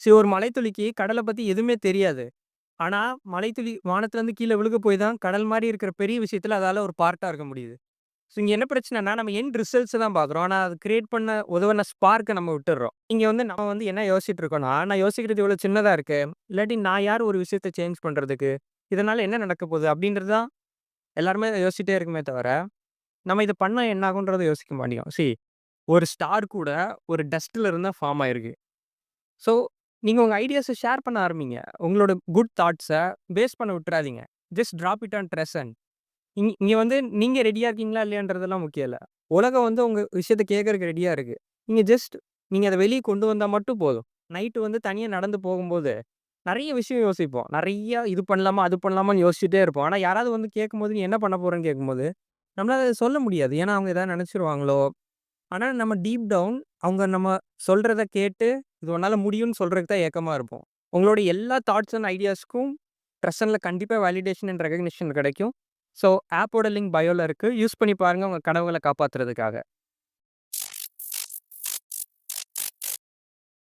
சரி ஒரு மழைத்துளிக்கு கடல பத்தி எதுவுமே தெரியாது. ஆனா, மழைத்துளி வானத்துலருந்து கீழ விழுக போய் தான் கடல் மாரி இருக்கிற பெரிய விஷயத்துல அதால ஒரு பார்ட்டா இருக்க முடியுது. ஸோ இங்க என்ன பிரச்சனைன்னா, நம்ம எண்ட் ரிசல்ட்ஸ தான் பார்க்குறோம். ஆனா, அது கிரியேட் பண்ண உதவுன ஸ்பார்க்க நம்ம விட்டுர்றோம். இங்க வந்து நம்ம வந்து என்ன யோசிச்சுட்டு இருக்கோம்னா, நான் யோசிக்கிறது இவ்வளோ சின்னதா இருக்கு. இல்லாட்டி நான் யார் ஒரு விஷயத்த சேஞ்ச் பண்றதுக்கு? இதனால என்ன நடக்க போகுது? அப்படின்றது தான் எல்லாருமே யோசிச்சுட்டே இருக்குமே தவிர, நம்ம இத பண்ணா என்ன ஆகுன்றத யோசிக்க மாட்டேங்கிறோம். ஒரு ஸ்டார் கூட ஒரு டஸ்ட்ல இருந்து தான் ஃபார்ம் ஆயிருக்கு. ஸோ, நீங்க உங்க ஐடியாஸ ஷேர் பண்ண ஆரம்பிங்க. உங்களோட குட் தாட்ஸ பேஸ் பண்ண விட்டுறாதீங்க. ஜஸ்ட் டிராப் இட் ஆன் ட்ரெசன்ட். இங்க வந்து நீங்க ரெடியா இருக்கீங்களா இல்லையான்றதெல்லாம் முக்கியம் இல்ல. உலகம் வந்து உங்க விஷயத்த கேட்கறக்கு ரெடியா இருக்கு. நீங்க ஜஸ்ட் நீங்க அத வெளிய கொண்டு வந்தா மட்டும் போதும். நைட்டு வந்து தனியா நடந்து போகும்போது, நெறைய விஷயம் யோசிப்போம். நெறைய இது பண்ணலாமா, அது பண்ணலாமான்னு யோசிச்சுட்டே இருப்போம். ஆனா யாராவது வந்து கேட்கும்போது, "நீ என்ன பண்ண போறன்னு?" கேட்கும்போது, நம்மளால அத சொல்ல முடியாது. ஏன்னா அவங்க ஏதாவது நெனச்சுருவாங்களோ? ஆனா நம்ம டீப் டவுன் அவங்க நம்ம சொல்றத கேட்டு, "இது உன்னால முடியும்னு" சொல்றதுக்கு தான் ஏக்கமா இருப்போம். உங்களோட எல்லா தாட்ஸ் அண்ட் ஐடியாஸ்க்கும் பிரசன்ட்ல கண்டிப்பா வேலிடேஷன் அண்ட் ரெகக்னிஷன் கிடைக்கும். ஸோ ஆப்போட லிங்க் பயோல இருக்கு. யூஸ் பண்ணி பாருங்க உங்க கனவுகள காப்பாத்துறதுக்காக.